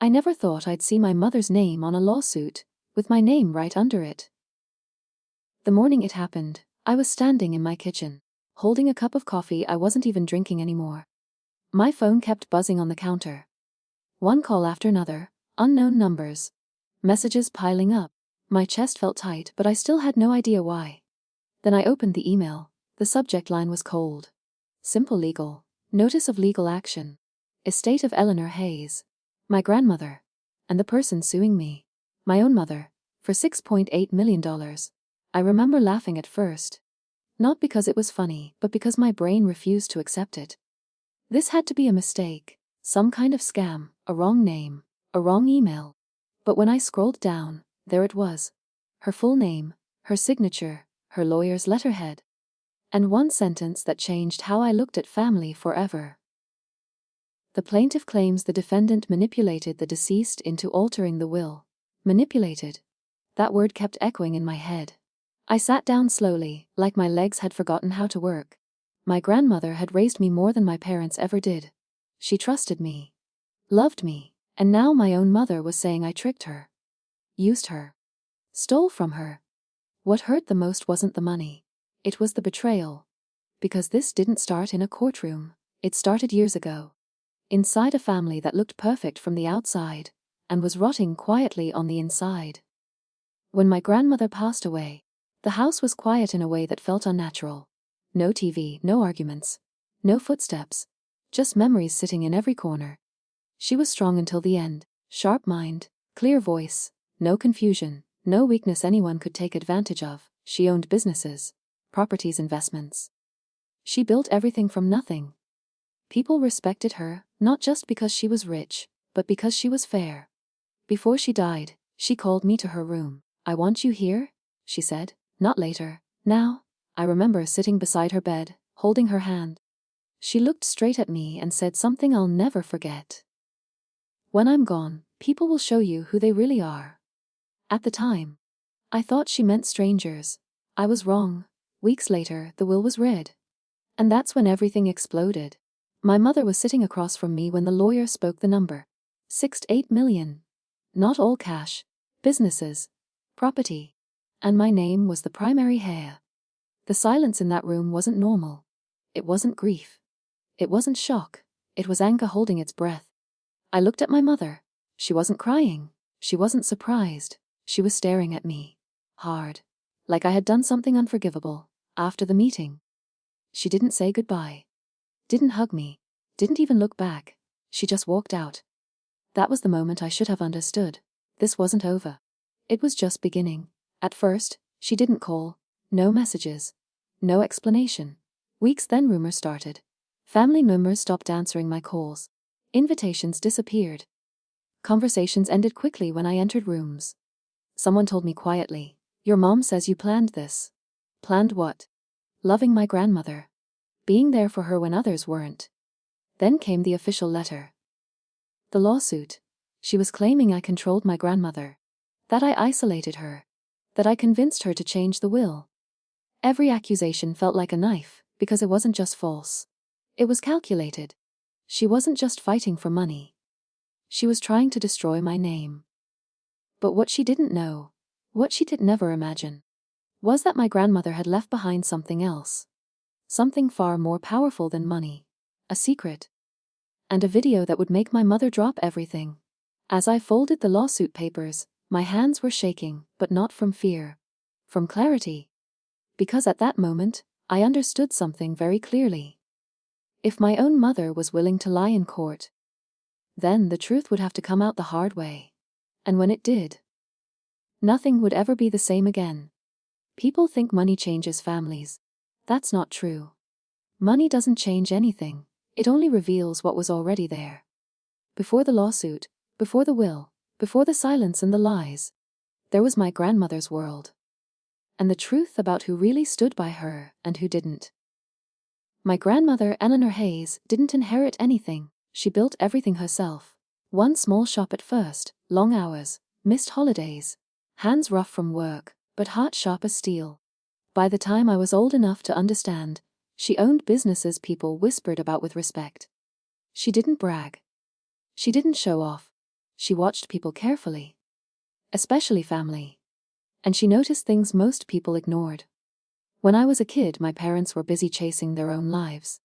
I never thought I'd see my mother's name on a lawsuit, with my name right under it. The morning it happened, I was standing in my kitchen, holding a cup of coffee I wasn't even drinking anymore. My phone kept buzzing on the counter. One call after another, unknown numbers. Messages piling up. My chest felt tight, but I still had no idea why. Then I opened the email. The subject line was cold. Simple legal. Notice of legal action. Estate of Eleanor Hayes. My grandmother. And the person suing me. My own mother. For $6.8 million. I remember laughing at first. Not because it was funny, but because my brain refused to accept it. This had to be a mistake. Some kind of scam, a wrong name, a wrong email. But when I scrolled down, there it was. Her full name, her signature, her lawyer's letterhead. And one sentence that changed how I looked at family forever. The plaintiff claims the defendant manipulated the deceased into altering the will. Manipulated. That word kept echoing in my head. I sat down slowly, like my legs had forgotten how to work. My grandmother had raised me more than my parents ever did. She trusted me. Loved me. And now my own mother was saying I tricked her. Used her. Stole from her. What hurt the most wasn't the money. It was the betrayal. Because this didn't start in a courtroom. It started years ago. Inside a family that looked perfect from the outside, and was rotting quietly on the inside. When my grandmother passed away, the house was quiet in a way that felt unnatural. No TV, no arguments, no footsteps, just memories sitting in every corner. She was strong until the end, sharp mind, clear voice, no confusion, no weakness anyone could take advantage of. She owned businesses, properties, investments. She built everything from nothing. People respected her, not just because she was rich, but because she was fair. Before she died, she called me to her room. "I want you here," she said, "not later, now." I remember sitting beside her bed, holding her hand. She looked straight at me and said something I'll never forget. "When I'm gone, people will show you who they really are." At the time, I thought she meant strangers. I was wrong. Weeks later, the will was read. And that's when everything exploded. My mother was sitting across from me when the lawyer spoke the number. 6 to 8 million. Not all cash. Businesses. Property. And my name was the primary heir. The silence in that room wasn't normal. It wasn't grief. It wasn't shock. It was anger holding its breath. I looked at my mother. She wasn't crying. She wasn't surprised. She was staring at me. Hard. Like I had done something unforgivable. After the meeting. She didn't say goodbye. Didn't hug me. Didn't even look back. She just walked out. That was the moment I should have understood. This wasn't over. It was just beginning. At first, she didn't call. No messages. No explanation. Weeks then rumors started. Family members stopped answering my calls. Invitations disappeared. Conversations ended quickly when I entered rooms. Someone told me quietly, "Your mom says you planned this." Planned what? Loving my grandmother. Being there for her when others weren't. Then came the official letter. The lawsuit. She was claiming I controlled my grandmother. That I isolated her. That I convinced her to change the will. Every accusation felt like a knife, because it wasn't just false. It was calculated. She wasn't just fighting for money. She was trying to destroy my name. But what she didn't know, what she did never imagine, was that my grandmother had left behind something else. Something far more powerful than money. A secret. And a video that would make my mother drop everything. As I folded the lawsuit papers, my hands were shaking, but not from fear. From clarity. Because at that moment, I understood something very clearly. If my own mother was willing to lie in court, then the truth would have to come out the hard way. And when it did, nothing would ever be the same again. People think money changes families. That's not true. Money doesn't change anything. It only reveals what was already there. Before the lawsuit, before the will, before the silence and the lies, there was my grandmother's world. And the truth about who really stood by her and who didn't. My grandmother, Eleanor Hayes, didn't inherit anything. She built everything herself. One small shop at first, long hours, missed holidays, hands rough from work, but heart sharp as steel. By the time I was old enough to understand, she owned businesses people whispered about with respect. She didn't brag. She didn't show off. She watched people carefully, especially family. And she noticed things most people ignored. When I was a kid, my parents were busy chasing their own lives.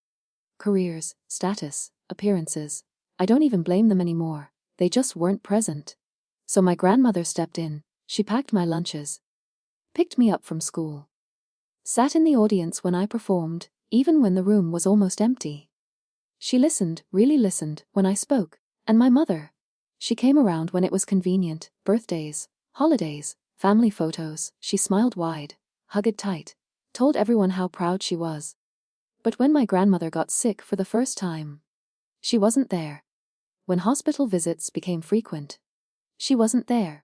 Careers, status, appearances. I don't even blame them anymore. They just weren't present. So my grandmother stepped in. She packed my lunches, picked me up from school, sat in the audience when I performed, even when the room was almost empty. She listened, really listened, when I spoke. And my mother, she came around when it was convenient, birthdays, holidays, family photos. She smiled wide, hugged tight, told everyone how proud she was. But when my grandmother got sick for the first time, she wasn't there. When hospital visits became frequent, she wasn't there.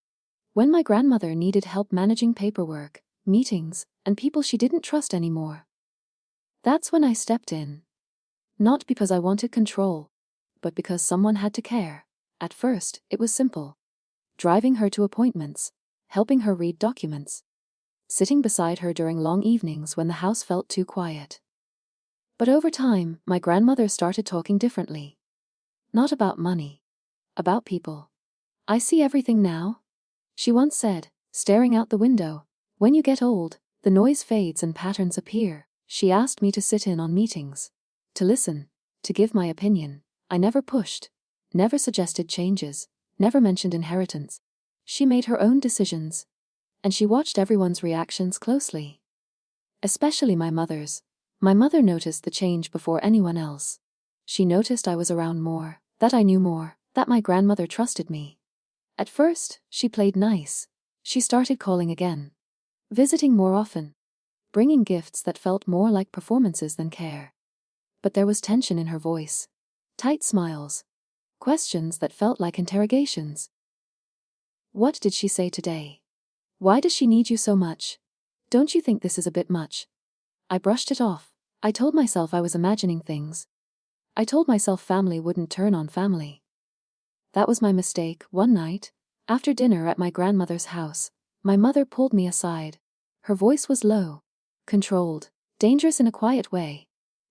When my grandmother needed help managing paperwork, meetings, and people she didn't trust anymore, that's when I stepped in. Not because I wanted control, but because someone had to care. At first, it was simple. Driving her to appointments, helping her read documents, sitting beside her during long evenings when the house felt too quiet. But over time, my grandmother started talking differently. Not about money. About people. "I see everything now," she once said, staring out the window. "When you get old, the noise fades and patterns appear." She asked me to sit in on meetings, to listen, to give my opinion. I never pushed, never suggested changes, never mentioned inheritance. She made her own decisions, and she watched everyone's reactions closely. Especially my mother's. My mother noticed the change before anyone else. She noticed I was around more, that I knew more, that my grandmother trusted me. At first, she played nice. She started calling again, visiting more often, bringing gifts that felt more like performances than care. But there was tension in her voice. Tight smiles. Questions that felt like interrogations. "What did she say today? Why does she need you so much? Don't you think this is a bit much?" I brushed it off. I told myself I was imagining things. I told myself family wouldn't turn on family. That was my mistake. One night, after dinner at my grandmother's house, my mother pulled me aside. Her voice was low, controlled, dangerous in a quiet way.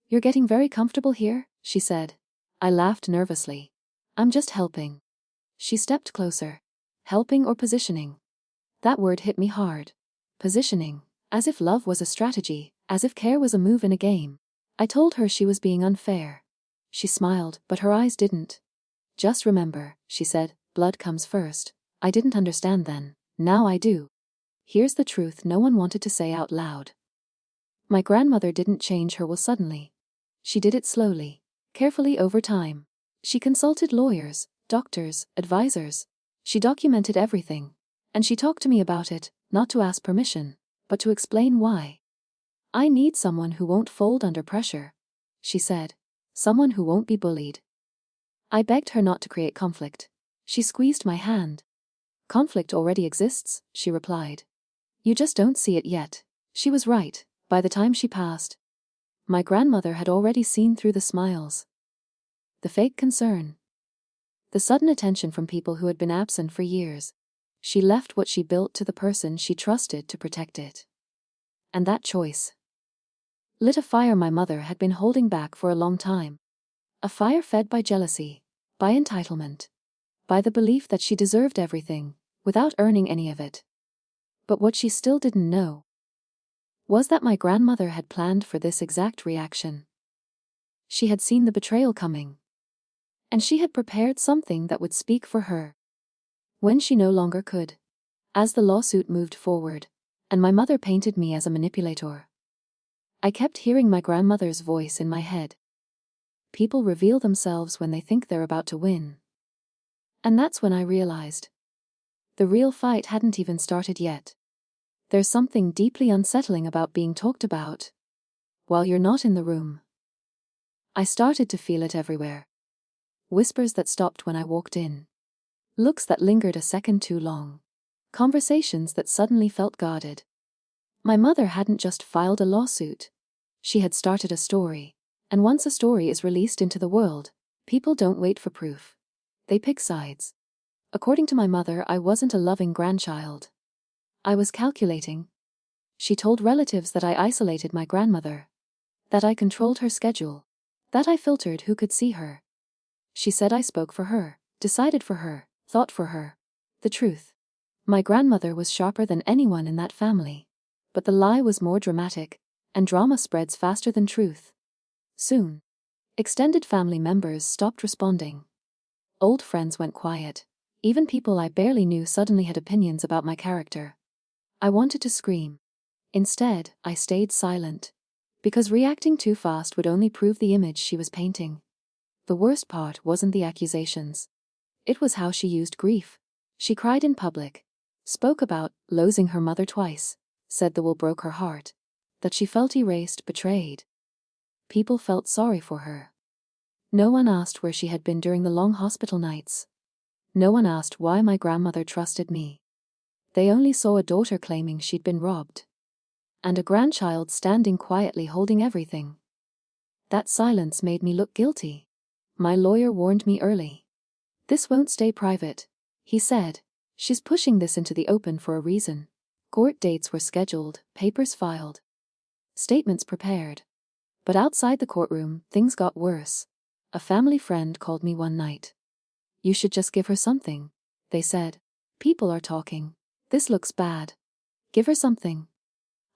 "You're getting very comfortable here," she said. I laughed nervously. "I'm just helping." She stepped closer. Helping or positioning? That word hit me hard. Positioning. As if love was a strategy, as if care was a move in a game. I told her she was being unfair. She smiled, but her eyes didn't. "Just remember," she said, "blood comes first." I didn't understand then. Now I do. Here's the truth no one wanted to say out loud. My grandmother didn't change her will suddenly. She did it slowly, carefully over time. She consulted lawyers, doctors, advisors. She documented everything. And she talked to me about it, not to ask permission, but to explain why. "I need someone who won't fold under pressure," she said. "Someone who won't be bullied." I begged her not to create conflict. She squeezed my hand. "Conflict already exists," she replied. "You just don't see it yet." She was right. By the time she passed, my grandmother had already seen through the smiles, the fake concern, the sudden attention from people who had been absent for years. She left what she built to the person she trusted to protect it. And that choice lit a fire my mother had been holding back for a long time. A fire fed by jealousy, by entitlement, by the belief that she deserved everything, without earning any of it. But what she still didn't know was that my grandmother had planned for this exact reaction. She had seen the betrayal coming. And she had prepared something that would speak for her when she no longer could. As the lawsuit moved forward, and my mother painted me as a manipulator, I kept hearing my grandmother's voice in my head. People reveal themselves when they think they're about to win. And that's when I realized the real fight hadn't even started yet. There's something deeply unsettling about being talked about while you're not in the room. I started to feel it everywhere. Whispers that stopped when I walked in. Looks that lingered a second too long. Conversations that suddenly felt guarded. My mother hadn't just filed a lawsuit. She had started a story. And once a story is released into the world, people don't wait for proof. They pick sides. According to my mother, I wasn't a loving grandchild. I was calculating. She told relatives that I isolated my grandmother, that I controlled her schedule, that I filtered who could see her. She said I spoke for her, decided for her, thought for her. The truth. My grandmother was sharper than anyone in that family. But the lie was more dramatic, and drama spreads faster than truth. Soon, extended family members stopped responding. Old friends went quiet. Even people I barely knew suddenly had opinions about my character. I wanted to scream. Instead, I stayed silent. Because reacting too fast would only prove the image she was painting. The worst part wasn't the accusations. It was how she used grief. She cried in public. Spoke about losing her mother twice. Said the will broke her heart. That she felt erased, betrayed. People felt sorry for her. No one asked where she had been during the long hospital nights. No one asked why my grandmother trusted me. They only saw a daughter claiming she'd been robbed. And a grandchild standing quietly holding everything. That silence made me look guilty. My lawyer warned me early. This won't stay private, he said. She's pushing this into the open for a reason. Court dates were scheduled, papers filed, statements prepared. But outside the courtroom, things got worse. A family friend called me one night. You should just give her something, they said. People are talking. This looks bad. Give her something.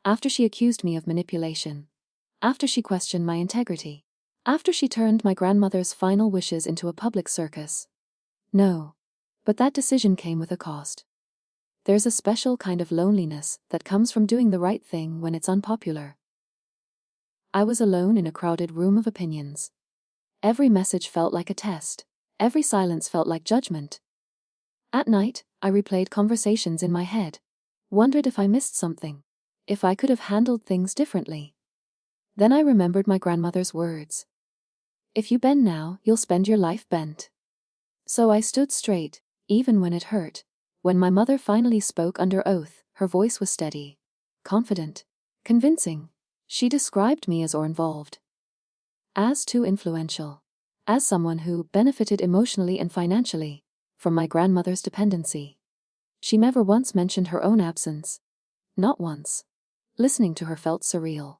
After she accused me of manipulation. After she questioned my integrity. After she turned my grandmother's final wishes into a public circus. No. But that decision came with a cost. There's a special kind of loneliness that comes from doing the right thing when it's unpopular. I was alone in a crowded room of opinions. Every message felt like a test. Every silence felt like judgment. At night, I replayed conversations in my head. Wondered if I missed something. If I could have handled things differently. Then I remembered my grandmother's words. If you bend now, you'll spend your life bent. So I stood straight, even when it hurt. When my mother finally spoke under oath, her voice was steady, confident, convincing. She described me as involved. As too influential. As someone who benefited emotionally and financially from my grandmother's dependency. She never once mentioned her own absence. Not once. Listening to her felt surreal.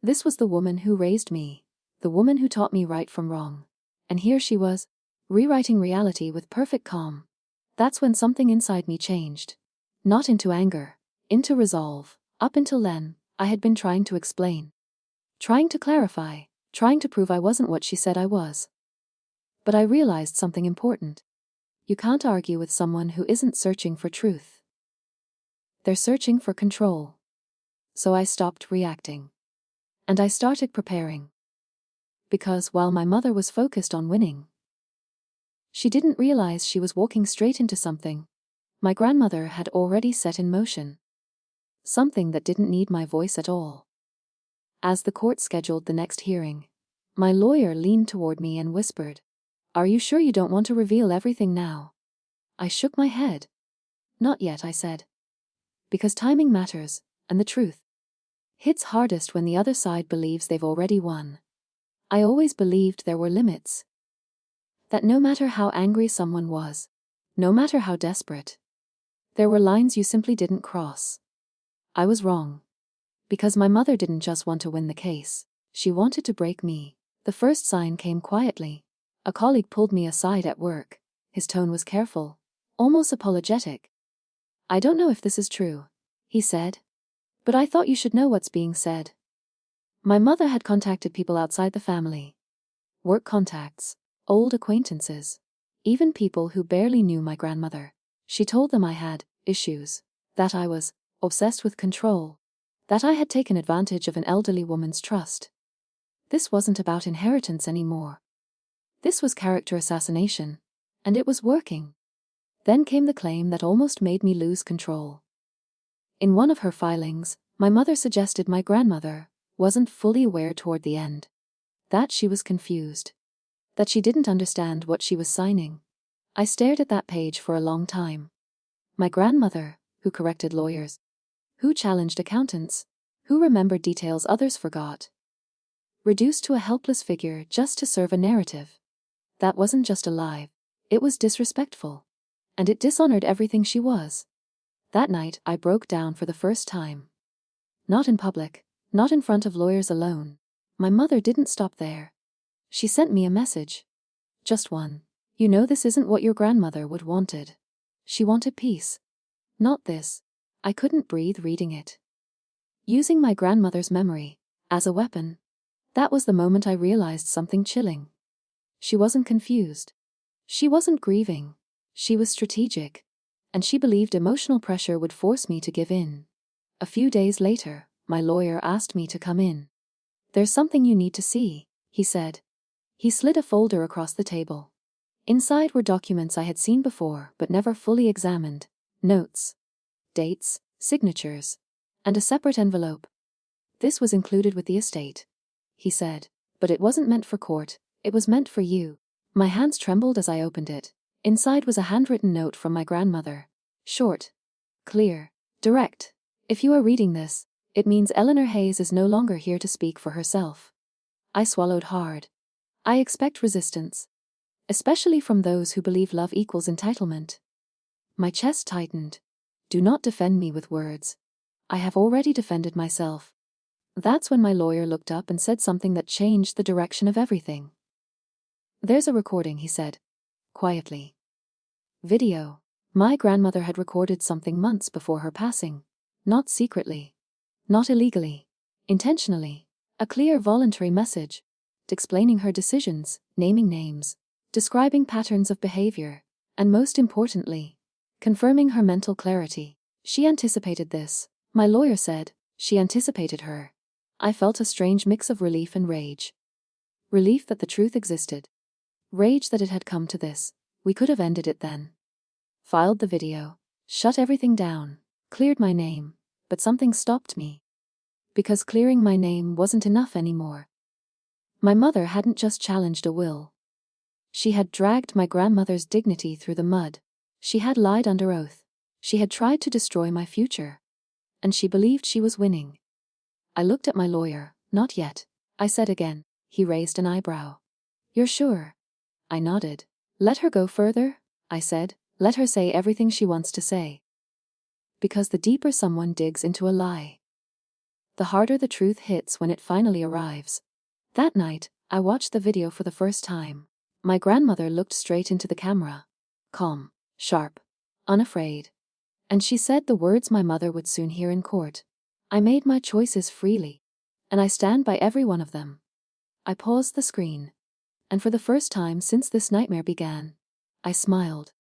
This was the woman who raised me. The woman who taught me right from wrong. And here she was, rewriting reality with perfect calm. That's when something inside me changed. Not into anger, into resolve. Up until then, I had been trying to explain. Trying to clarify, trying to prove I wasn't what she said I was. But I realized something important. You can't argue with someone who isn't searching for truth. They're searching for control. So I stopped reacting. And I started preparing. Because while my mother was focused on winning, she didn't realize she was walking straight into something my grandmother had already set in motion. Something that didn't need my voice at all. As the court scheduled the next hearing, my lawyer leaned toward me and whispered, "Are you sure you don't want to reveal everything now?" I shook my head. "Not yet," I said. Because timing matters, and the truth hits hardest when the other side believes they've already won. I always believed there were limits. That no matter how angry someone was, no matter how desperate, there were lines you simply didn't cross. I was wrong. Because my mother didn't just want to win the case, she wanted to break me. The first sign came quietly. A colleague pulled me aside at work. His tone was careful, almost apologetic. "I don't know if this is true," he said. "But I thought you should know what's being said." My mother had contacted people outside the family. Work contacts, old acquaintances, even people who barely knew my grandmother. She told them I had issues, that I was obsessed with control, that I had taken advantage of an elderly woman's trust. This wasn't about inheritance anymore. This was character assassination, and it was working. Then came the claim that almost made me lose control. In one of her filings, my mother suggested my grandmother wasn't fully aware toward the end. That she was confused. That she didn't understand what she was signing. I stared at that page for a long time. My grandmother, who corrected lawyers, who challenged accountants, who remembered details others forgot. Reduced to a helpless figure just to serve a narrative. That wasn't just alive, it was disrespectful. And it dishonored everything she was. That night, I broke down for the first time. Not in public, not in front of lawyers alone. My mother didn't stop there. She sent me a message. Just one. You know this isn't what your grandmother would wanted. She wanted peace. Not this. I couldn't breathe reading it. Using my grandmother's memory as a weapon. That was the moment I realized something chilling. She wasn't confused. She wasn't grieving. She was strategic. And she believed emotional pressure would force me to give in. A few days later, my lawyer asked me to come in. There's something you need to see, he said. He slid a folder across the table. Inside were documents I had seen before but never fully examined. Notes, dates, signatures, and a separate envelope. This was included with the estate, he said. But it wasn't meant for court, it was meant for you. My hands trembled as I opened it. Inside was a handwritten note from my grandmother. Short, clear, direct. If you are reading this, it means Eleanor Hayes is no longer here to speak for herself. I swallowed hard. I expect resistance, especially from those who believe love equals entitlement. My chest tightened. Do not defend me with words. I have already defended myself. That's when my lawyer looked up and said something that changed the direction of everything. There's a recording, he said, quietly. Video. My grandmother had recorded something months before her passing. Not secretly. Not illegally. Intentionally. A clear voluntary message. Explaining her decisions, naming names, describing patterns of behavior, and most importantly, confirming her mental clarity. She anticipated this, my lawyer said. She anticipated her. I felt a strange mix of relief and rage. Relief that the truth existed. Rage that it had come to this. We could have ended it then. Filed the video. Shut everything down. Cleared my name. But something stopped me. Because clearing my name wasn't enough anymore. My mother hadn't just challenged a will. She had dragged my grandmother's dignity through the mud. She had lied under oath. She had tried to destroy my future. And she believed she was winning. I looked at my lawyer. Not yet, I said again. He raised an eyebrow. You're sure? I nodded. Let her go further, I said. Let her say everything she wants to say. Because the deeper someone digs into a lie, the harder the truth hits when it finally arrives. That night, I watched the video for the first time. My grandmother looked straight into the camera. Calm, sharp, unafraid. And she said the words my mother would soon hear in court. I made my choices freely. And I stand by every one of them. I paused the screen. And for the first time since this nightmare began, I smiled.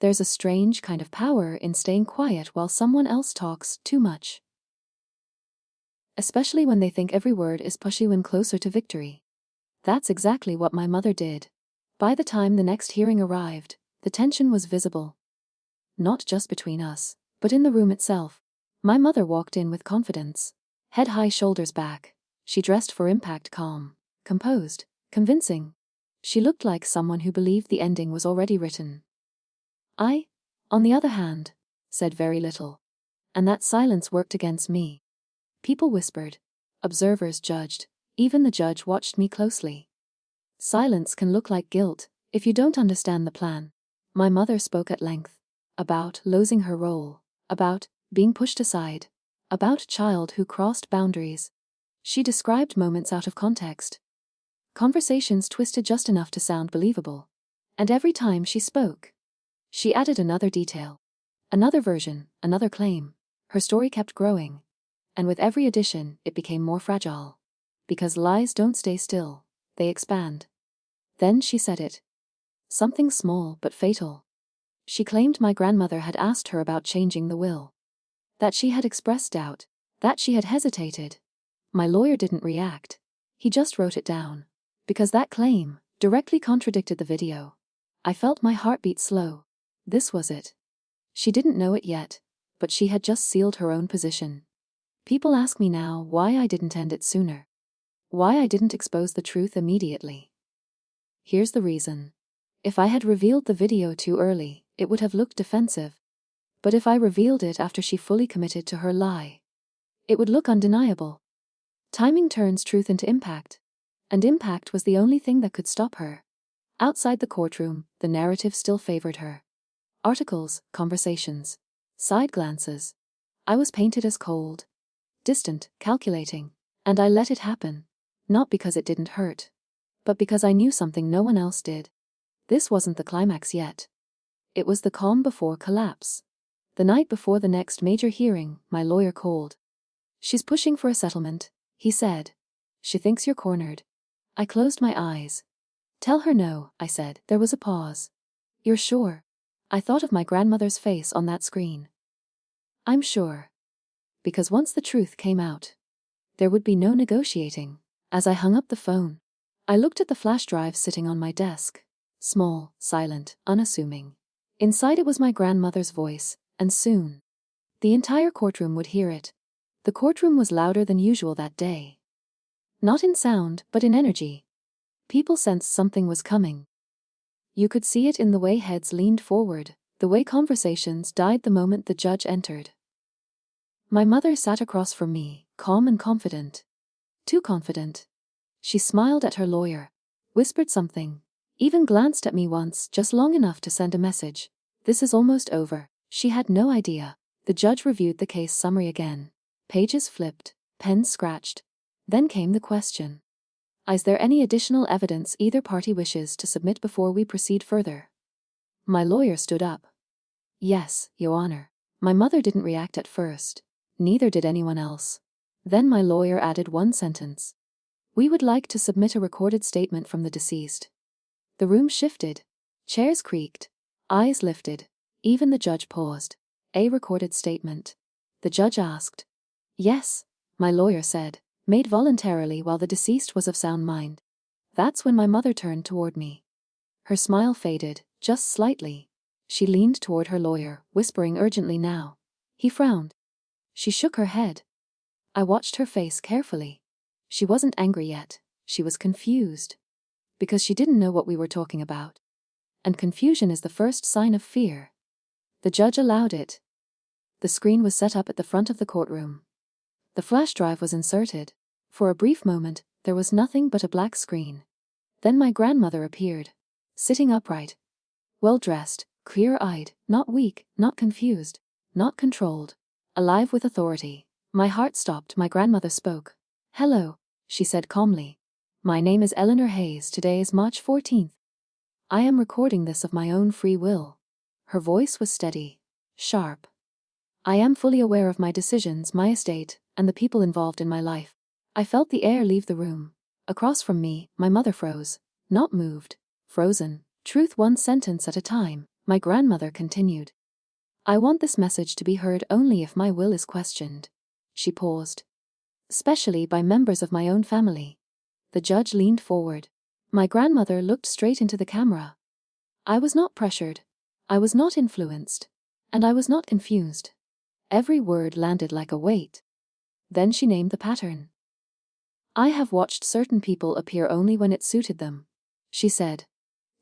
There's a strange kind of power in staying quiet while someone else talks too much. Especially when they think every word is pushing you in closer to victory. That's exactly what my mother did. By the time the next hearing arrived, the tension was visible. Not just between us, but in the room itself. My mother walked in with confidence. Head high, shoulders back. She dressed for impact, calm, composed, convincing. She looked like someone who believed the ending was already written. I, on the other hand, said very little. And that silence worked against me. People whispered. Observers judged. Even the judge watched me closely. Silence can look like guilt if you don't understand the plan. My mother spoke at length. About losing her role. About being pushed aside. About a child who crossed boundaries. She described moments out of context. Conversations twisted just enough to sound believable. And every time she spoke, she added another detail. Another version, another claim. Her story kept growing. And with every addition, it became more fragile. Because lies don't stay still, they expand. Then she said it. Something small but fatal. She claimed my grandmother had asked her about changing the will. That she had expressed doubt. That she had hesitated. My lawyer didn't react. He just wrote it down. Because that claim directly contradicted the video. I felt my heartbeat slow. This was it. She didn't know it yet, but she had just sealed her own position. People ask me now why I didn't end it sooner. Why I didn't expose the truth immediately. Here's the reason. If I had revealed the video too early, it would have looked defensive. But if I revealed it after she fully committed to her lie, it would look undeniable. Timing turns truth into impact. And impact was the only thing that could stop her. Outside the courtroom, the narrative still favored her. Articles, conversations, side glances. I was painted as cold, distant, calculating. And I let it happen. Not because it didn't hurt, but because I knew something no one else did. This wasn't the climax yet. It was the calm before collapse. The night before the next major hearing, my lawyer called. "She's pushing for a settlement," he said. "She thinks you're cornered." I closed my eyes. "Tell her no," I said. There was a pause. "You're sure?" I thought of my grandmother's face on that screen. "I'm sure." Because once the truth came out, there would be no negotiating. As I hung up the phone, I looked at the flash drive sitting on my desk. Small, silent, unassuming. Inside it was my grandmother's voice, and soon the entire courtroom would hear it. The courtroom was louder than usual that day. Not in sound, but in energy. People sensed something was coming. You could see it in the way heads leaned forward, the way conversations died the moment the judge entered. My mother sat across from me, calm and confident. Too confident. She smiled at her lawyer, whispered something, even glanced at me once, just long enough to send a message. "This is almost over." She had no idea. The judge reviewed the case summary again. Pages flipped, pens scratched. Then came the question. "Is there any additional evidence either party wishes to submit before we proceed further?" My lawyer stood up. "Yes, Your Honor." My mother didn't react at first. Neither did anyone else. Then my lawyer added one sentence. "We would like to submit a recorded statement from the deceased." The room shifted. Chairs creaked. Eyes lifted. Even the judge paused. "A recorded statement?" The judge asked. "Yes," my lawyer said, "made voluntarily while the deceased was of sound mind." That's when my mother turned toward me. Her smile faded, just slightly. She leaned toward her lawyer, whispering urgently now. He frowned. She shook her head. I watched her face carefully. She wasn't angry yet. She was confused. Because she didn't know what we were talking about. And confusion is the first sign of fear. The judge allowed it. The screen was set up at the front of the courtroom. The flash drive was inserted. For a brief moment, there was nothing but a black screen. Then my grandmother appeared. Sitting upright. Well-dressed, clear-eyed, not weak, not confused, not controlled. Alive with authority. My heart stopped. My grandmother spoke. "Hello," she said calmly. "My name is Eleanor Hayes. Today is March 14th. I am recording this of my own free will." Her voice was steady. Sharp. "I am fully aware of my decisions, my estate, and the people involved in my life." I felt the air leave the room. Across from me, my mother froze. Not moved. Frozen. Truth one sentence at a time, my grandmother continued. "I want this message to be heard only if my will is questioned." She paused. "Especially by members of my own family." The judge leaned forward. My grandmother looked straight into the camera. I was not pressured. I was not influenced. And I was not confused. Every word landed like a weight. Then she named the pattern. "I have watched certain people appear only when it suited them," she said.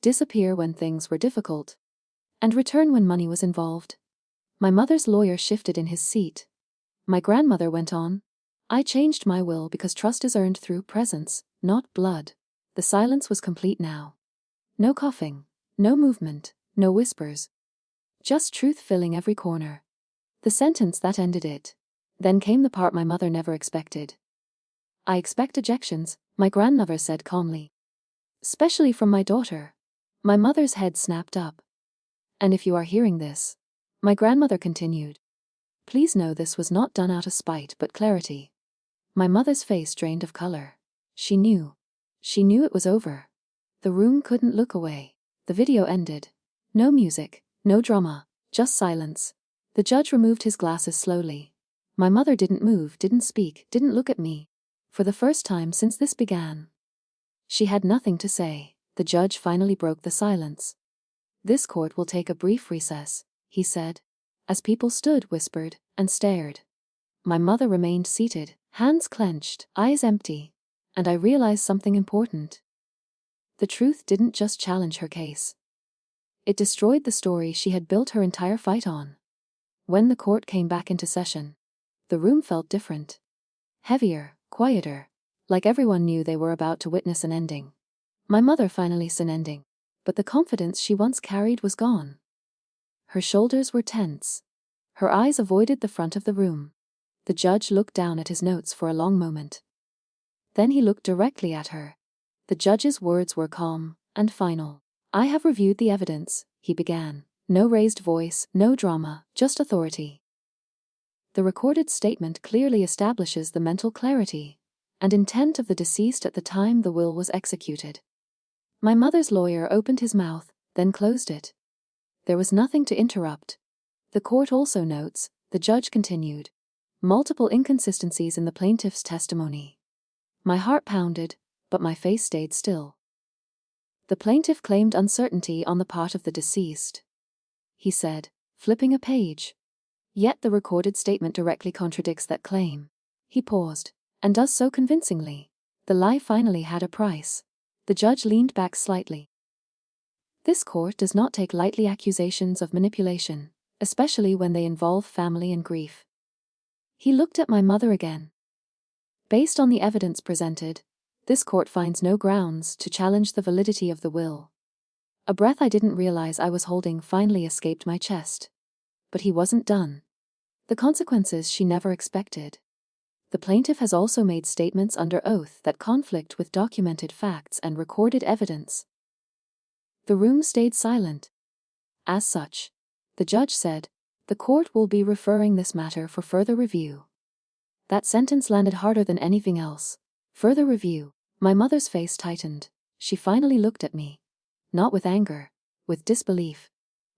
"Disappear when things were difficult. And return when money was involved." My mother's lawyer shifted in his seat. My grandmother went on. "I changed my will because trust is earned through presence, not blood." The silence was complete now. No coughing. No movement. No whispers. Just truth filling every corner. The sentence that ended it. Then came the part my mother never expected. "I expect ejections," my grandmother said calmly. "Especially from my daughter." My mother's head snapped up. "And if you are hearing this," my grandmother continued, "please know this was not done out of spite but clarity." My mother's face drained of color. She knew. She knew it was over. The room couldn't look away. The video ended. No music, no drama, just silence. The judge removed his glasses slowly. My mother didn't move, didn't speak, didn't look at me. For the first time since this began. She had nothing to say. The judge finally broke the silence. "This court will take a brief recess," he said. As people stood, whispered, and stared. My mother remained seated, hands clenched, eyes empty. And I realized something important. The truth didn't just challenge her case. It destroyed the story she had built her entire fight on. When the court came back into session, the room felt different. Heavier, quieter. Like everyone knew they were about to witness an ending. My mother finally saw an ending. But the confidence she once carried was gone. Her shoulders were tense. Her eyes avoided the front of the room. The judge looked down at his notes for a long moment. Then he looked directly at her. The judge's words were calm and final. "I have reviewed the evidence," he began. No raised voice, no drama, just authority. The recorded statement clearly establishes the mental clarity and intent of the deceased at the time the will was executed. My mother's lawyer opened his mouth, then closed it. There was nothing to interrupt. The court also notes, the judge continued, multiple inconsistencies in the plaintiff's testimony. My heart pounded, but my face stayed still. The plaintiff claimed uncertainty on the part of the deceased. He said, flipping a page. Yet the recorded statement directly contradicts that claim. He paused, and does so convincingly. The lie finally had a price. The judge leaned back slightly. This court does not take lightly accusations of manipulation, especially when they involve family and grief. He looked at my mother again. Based on the evidence presented, this court finds no grounds to challenge the validity of the will. A breath I didn't realize I was holding finally escaped my chest. But he wasn't done. The consequences she never expected. The plaintiff has also made statements under oath that conflict with documented facts and recorded evidence. The room stayed silent. As such, the judge said, the court will be referring this matter for further review. That sentence landed harder than anything else. Further review. My mother's face tightened. She finally looked at me. Not with anger, with disbelief.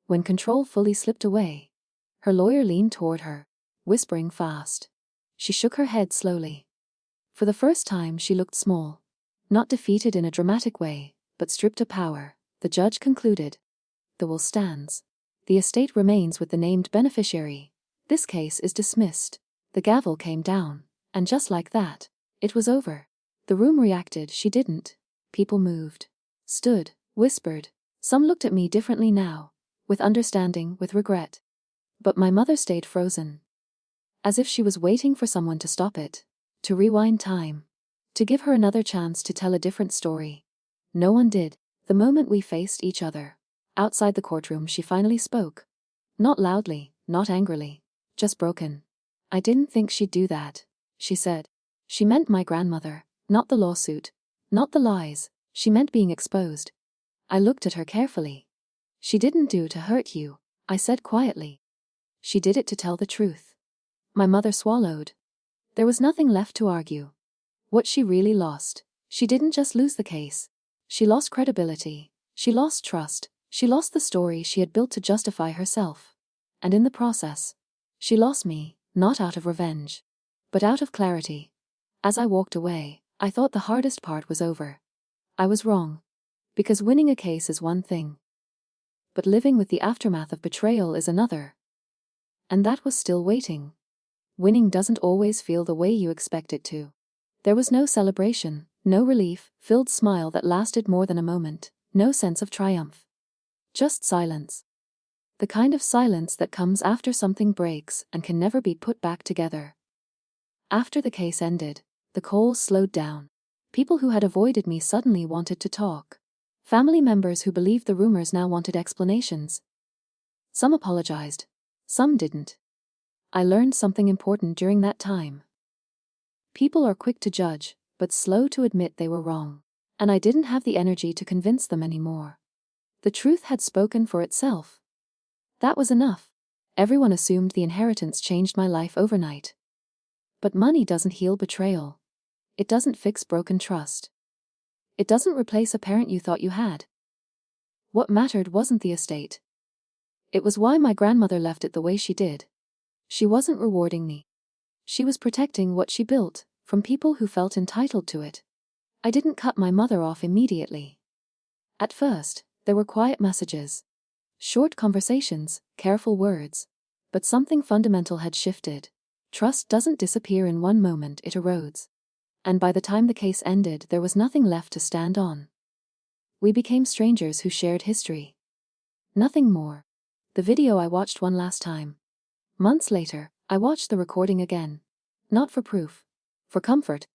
When control fully slipped away, her lawyer leaned toward her, whispering fast. She shook her head slowly. For the first time she looked small. Not defeated in a dramatic way, but stripped of power. The judge concluded. The will stands. The estate remains with the named beneficiary. This case is dismissed. The gavel came down, and just like that, it was over. The room reacted, she didn't. People moved. Stood, whispered. Some looked at me differently now, with understanding, with regret. But my mother stayed frozen. As if she was waiting for someone to stop it, to rewind time, to give her another chance to tell a different story. No one did. The moment we faced each other, outside the courtroom, she finally spoke. Not loudly, not angrily, just broken. "I didn't think she'd do that," she said. She meant my grandmother, not the lawsuit, not the lies, she meant being exposed. I looked at her carefully. "She didn't do to hurt you," I said quietly. "She did it to tell the truth." My mother swallowed. There was nothing left to argue. What she really lost, she didn't just lose the case. She lost credibility, she lost trust, she lost the story she had built to justify herself. And in the process, she lost me, not out of revenge, but out of clarity. As I walked away, I thought the hardest part was over. I was wrong. Because winning a case is one thing. But living with the aftermath of betrayal is another. And that was still waiting. Winning doesn't always feel the way you expect it to. There was no celebration, no relief-filled smile that lasted more than a moment, no sense of triumph. Just silence. The kind of silence that comes after something breaks and can never be put back together. After the case ended, the calls slowed down. People who had avoided me suddenly wanted to talk. Family members who believed the rumors now wanted explanations. Some apologized. Some didn't. I learned something important during that time. People are quick to judge, but slow to admit they were wrong. And I didn't have the energy to convince them anymore. The truth had spoken for itself. That was enough. Everyone assumed the inheritance changed my life overnight. But money doesn't heal betrayal. It doesn't fix broken trust. It doesn't replace a parent you thought you had. What mattered wasn't the estate. It was why my grandmother left it the way she did. She wasn't rewarding me. She was protecting what she built, from people who felt entitled to it. I didn't cut my mother off immediately. At first, there were quiet messages. Short conversations, careful words. But something fundamental had shifted. Trust doesn't disappear in one moment, it erodes. And by the time the case ended, there was nothing left to stand on. We became strangers who shared history. Nothing more. The video I watched one last time. Months later, I watched the recording again. Not for proof. For comfort.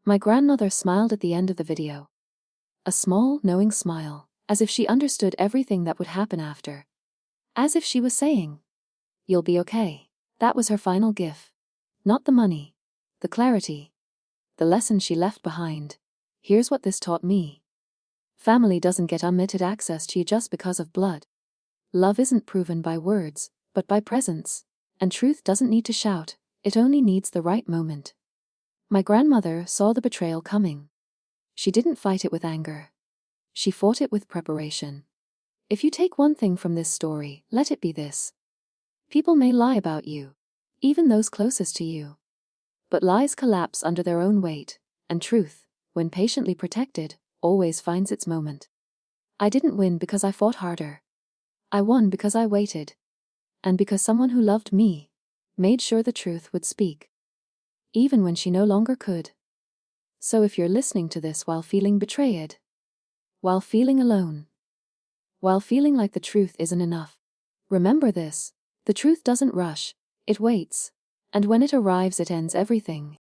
My grandmother smiled at the end of the video. A small, knowing smile, as if she understood everything that would happen after. As if she was saying, "You'll be okay." That was her final gift. Not the money. The clarity. The lesson she left behind. Here's what this taught me. Family doesn't get unlimited access to you just because of blood. Love isn't proven by words, but by presence. And truth doesn't need to shout, it only needs the right moment. My grandmother saw the betrayal coming. She didn't fight it with anger. She fought it with preparation. If you take one thing from this story, let it be this. People may lie about you, even those closest to you. But lies collapse under their own weight, and truth, when patiently protected, always finds its moment. I didn't win because I fought harder. I won because I waited. And because someone who loved me made sure the truth would speak, even when she no longer could. So if you're listening to this while feeling betrayed, while feeling alone, while feeling like the truth isn't enough, remember this: the truth doesn't rush, it waits. And when it arrives, it ends everything.